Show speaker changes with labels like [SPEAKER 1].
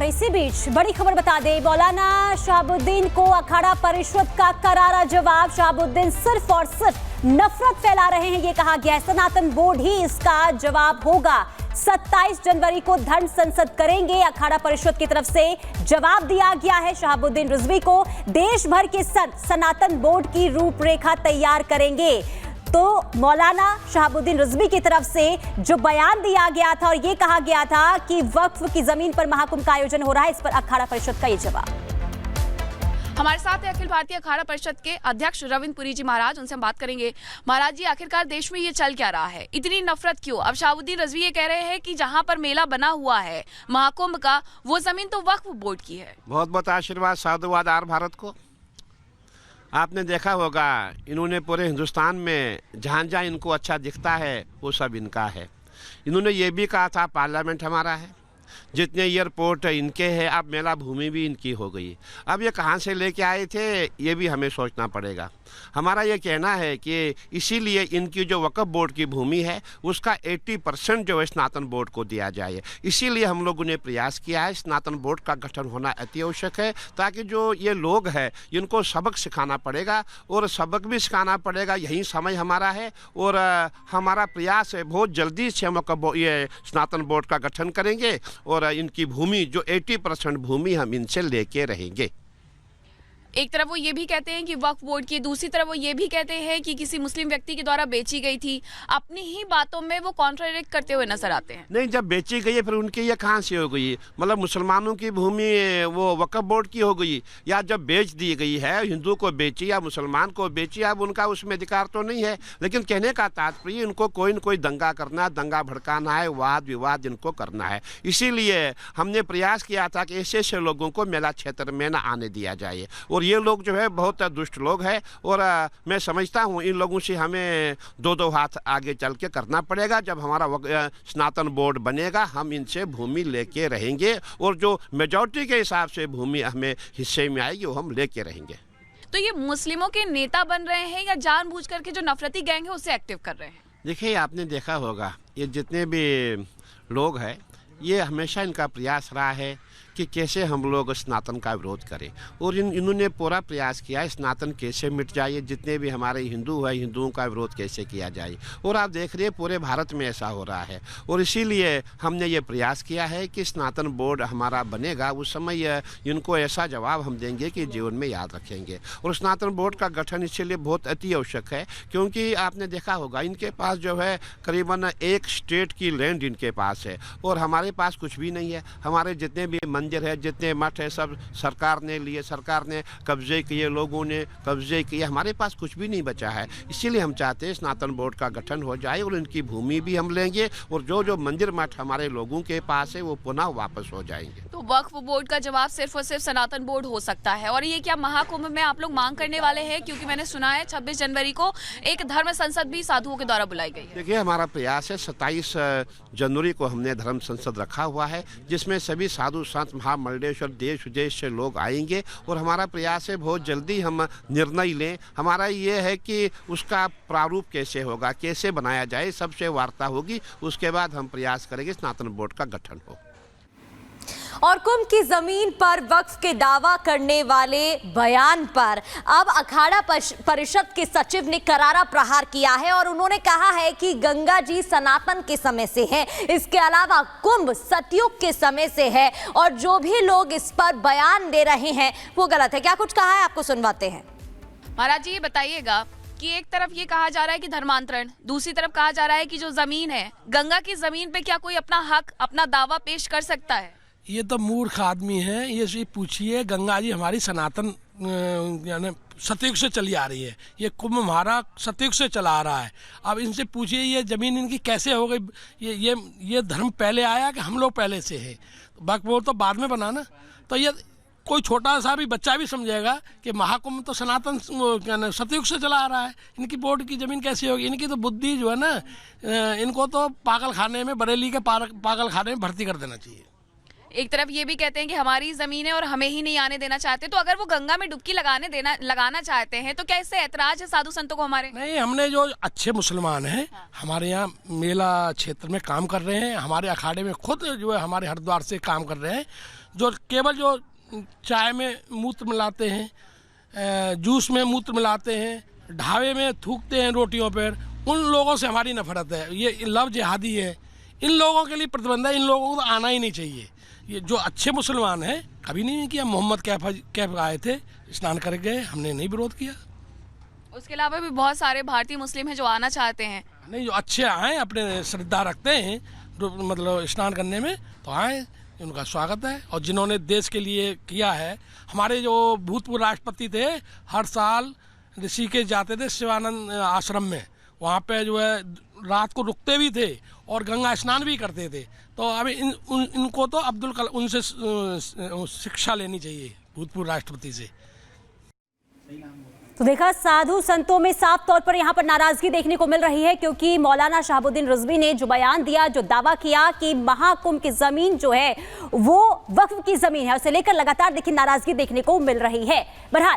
[SPEAKER 1] और इसी बीच बड़ी खबर बता दें, मौलाना शहाबुद्दीन को अखाड़ा परिषद का करारा जवाब। शहाबुद्दीन सिर्फ और सिर्फ नफरत फैला रहे हैं, ये कहा गया है। सनातन बोर्ड ही इसका जवाब होगा। 27 जनवरी को धर्म संसद करेंगे। अखाड़ा परिषद की तरफ से जवाब दिया गया है। शहाबुद्दीन रिजवी को देश भर के संत सनातन बोर्ड की रूपरेखा तैयार करेंगे। तो मौलाना शहाबुद्दीन रिजवी की तरफ से जो बयान दिया गया था और ये कहा गया था कि वक्फ की जमीन पर महाकुंभ का आयोजन हो रहा है, इस पर अखाड़ा परिषद का ये जवाब।
[SPEAKER 2] हमारे साथ है अखिल भारतीय अखाड़ा परिषद के अध्यक्ष रविंद्र पुरी जी महाराज, उनसे हम बात करेंगे। महाराज जी, आखिरकार देश में ये चल क्या रहा है, इतनी नफरत क्यों? अब शहाबुद्दीन रिजवी ये कह रहे हैं कि जहां पर मेला बना हुआ है महाकुंभ का, वो जमीन तो वक्फ बोर्ड की है।
[SPEAKER 3] बहुत बहुत आशीर्वाद, साधुवाद आर भारत को। आपने देखा होगा, इन्होंने पूरे हिंदुस्तान में जहाँ जहाँ इनको अच्छा दिखता है वो सब इनका है। इन्होंने ये भी कहा था पार्लियामेंट हमारा है, जितने एयरपोर्ट इनके हैं, अब मेला भूमि भी इनकी हो गई। अब ये कहाँ से लेके आए थे ये भी हमें सोचना पड़ेगा। हमारा ये कहना है कि इसीलिए इनकी जो वक्फ बोर्ड की भूमि है उसका 80% जो है स्नातन बोर्ड को दिया जाए। इसीलिए हम लोगों ने प्रयास किया है। स्नातन बोर्ड का गठन होना अति आवश्यक है, ताकि जो ये लोग हैं इनको सबक सिखाना पड़ेगा और सबक भी सिखाना पड़ेगा। यही समय हमारा है और हमारा प्रयास है बहुत जल्दी से हम ये स्नातन बोर्ड का गठन करेंगे और इनकी भूमि जो 80% भूमि हम इनसे लेके रहेंगे।
[SPEAKER 2] एक तरफ वो ये भी कहते हैं कि वक्फ बोर्ड की, दूसरी तरफ वो ये भी कहते हैं कि किसी मुस्लिम व्यक्ति के द्वारा बेची गई थी। अपनी ही बातों में वो कॉन्ट्राडिक्ट करते हुए नजर आते हैं।
[SPEAKER 3] नहीं, जब बेची गई है फिर उनकी ये कहाँ से हो गई? मतलब मुसलमानों की भूमि वो वक्फ बोर्ड की हो गई, या जब बेच दी गई है हिंदू को बेची या मुसलमान को बेची, अब उनका उसमें अधिकार तो नहीं है। लेकिन कहने का तात्पर्य इनको कोई न कोई दंगा करना, दंगा भड़काना है, वाद विवाद इनको करना है। इसीलिए हमने प्रयास किया था कि ऐसे ऐसे लोगों को मेला क्षेत्र में न आने दिया जाए। और ये लोग जो है बहुत दुष्ट लोग हैं और मैं समझता हूँ इन लोगों से हमें दो हाथ आगे चल के करना पड़ेगा। जब हमारा स्नातन बोर्ड बनेगा हम इनसे भूमि लेके रहेंगे और जो मेजॉरिटी के हिसाब से भूमि हमें हिस्से में आएगी वो हम लेके रहेंगे।
[SPEAKER 2] तो ये मुस्लिमों के नेता बन रहे हैं या जानबूझ करके जो नफरती गैंग है उसे एक्टिव कर रहे हैं?
[SPEAKER 3] देखिए, आपने देखा होगा ये जितने भी लोग हैं ये हमेशा इनका प्रयास रहा है कि कैसे हम लोग स्नातन का विरोध करें और इन्होंने पूरा प्रयास किया है स्नातन कैसे मिट जाए, जितने भी हमारे हिंदू हैं हिंदुओं का विरोध कैसे किया जाए। और आप देख रहे हैं पूरे भारत में ऐसा हो रहा है और इसीलिए हमने ये प्रयास किया है कि स्नातन बोर्ड हमारा बनेगा, उस समय इनको ऐसा जवाब हम देंगे कि जीवन में याद रखेंगे। और स्नातन बोर्ड का गठन इसीलिए बहुत अति आवश्यक है क्योंकि आपने देखा होगा इनके पास जो है करीबन 1 स्टेट की लैंड इनके पास है और हमारे पास कुछ भी नहीं है। हमारे जितने भी मंदिर है, जितने मठ है, सब सरकार ने लिए, सरकार ने कब्जे किए, लोगों ने कब्जे किए, हमारे पास कुछ भी नहीं बचा है। इसीलिए हम चाहते हैं स्नातन बोर्ड का गठन हो जाए और इनकी भूमि भी हम लेंगे और जो जो मंदिर मठ हमारे लोगों के पास है वो पुनः वापस हो जाएंगे।
[SPEAKER 2] तो वक्फ बोर्ड का जवाब सिर्फ और सिर्फ सनातन बोर्ड हो सकता है। और ये क्या महाकुंभ में आप लोग मांग करने वाले हैं? क्योंकि मैंने सुना है 26 जनवरी को एक धर्म संसद भी साधुओं के द्वारा बुलाई गई है।
[SPEAKER 3] देखिए, हमारा प्रयास है 27 जनवरी को हमने धर्म संसद रखा हुआ है जिसमें सभी साधु संत महामंडलेश्वर देश विदेश से लोग आएंगे और हमारा प्रयास है बहुत जल्दी हम निर्णय लें। हमारा ये है कि उसका प्रारूप कैसे होगा, कैसे बनाया जाए, सबसे वार्ता होगी, उसके बाद हम प्रयास करेंगे स्नातन बोर्ड का गठन हो।
[SPEAKER 1] और कुंभ की जमीन पर वक्फ के दावा करने वाले बयान पर अब अखाड़ा परिषद के सचिव ने करारा प्रहार किया है और उन्होंने कहा है कि गंगा जी सनातन के समय से है, इसके अलावा कुंभ सतयुग के समय से है और जो भी लोग इस पर बयान दे रहे हैं वो गलत है। क्या कुछ कहा है, आपको सुनवाते हैं।
[SPEAKER 2] महाराज जी, ये बताइएगा कि एक तरफ ये कहा जा रहा है कि धर्मांतरण, दूसरी तरफ कहा जा रहा है कि जो जमीन है गंगा की जमीन पे क्या कोई अपना हक, अपना दावा पेश कर सकता है?
[SPEAKER 4] ये तो मूर्ख आदमी है। ये पूछिए, गंगा जी हमारी सनातन यानी सतयुग से चली आ रही है, ये कुंभ हमारा सतयुग से चला आ रहा है। अब इनसे पूछिए ये जमीन इनकी कैसे हो गई? ये धर्म पहले आया कि हम लोग पहले से है? वक्फ बोर्ड तो बाद में बना ना। तो ये कोई छोटा सा भी बच्चा भी समझेगा कि महाकुंभ तो सनातन सतयुग से चला आ रहा है, इनकी बोर्ड की ज़मीन कैसी होगी? इनकी तो बुद्धि जो है ना, इनको तो पागल खाने में, बरेली के पागल खाने में भर्ती कर देना चाहिए।
[SPEAKER 2] एक तरफ ये भी कहते हैं कि हमारी जमीन है और हमें ही नहीं आने देना चाहते, तो अगर वो गंगा में डुबकी लगाना चाहते हैं तो क्या इससे ऐतराज है साधु संतों को हमारे?
[SPEAKER 4] नहीं, हमने जो अच्छे मुसलमान हैं हमारे यहाँ मेला क्षेत्र में काम कर रहे हैं, हमारे अखाड़े में खुद जो है हमारे हरिद्वार से काम कर रहे हैं, जो केवल जो चाय में मूत्र मिलाते हैं, जूस में मूत्र मिलाते हैं, ढाबे में थूकते हैं रोटियों पर, उन लोगों से हमारी नफरत है। ये लव जिहादी है, इन लोगों के लिए प्रतिबंध है, इन लोगों को तो आना ही नहीं चाहिए। ये जो अच्छे मुसलमान हैं कभी नहीं किया। मोहम्मद कैफ आए थे, स्नान कर गए, हमने नहीं विरोध किया।
[SPEAKER 2] उसके अलावा भी बहुत सारे भारतीय मुस्लिम हैं जो आना चाहते हैं।
[SPEAKER 4] नहीं, जो अच्छे आए, अपने श्रद्धा रखते हैं मतलब स्नान करने में, तो आए, उनका स्वागत है। और जिन्होंने देश के लिए किया है, हमारे जो भूतपूर्व राष्ट्रपति थे हर साल ऋषिकेश जाते थे शिवानंद आश्रम में, वहाँ पे जो है रात को रुकते भी थे और गंगा स्नान भी करते थे। तो अभी इनको तो अब्दुल कलाम उनसे शिक्षा लेनी चाहिए, भूतपूर्व राष्ट्रपति से।
[SPEAKER 1] तो देखा, साधु संतों में साफ तौर पर यहाँ पर नाराजगी देखने को मिल रही है, क्योंकि मौलाना शहाबुद्दीन रिजवी ने जो बयान दिया, जो दावा किया कि महाकुंभ की जमीन जो है वो वक्फ की जमीन है, उसे लेकर लगातार देखिए नाराजगी देखने को मिल रही है। बहरहाल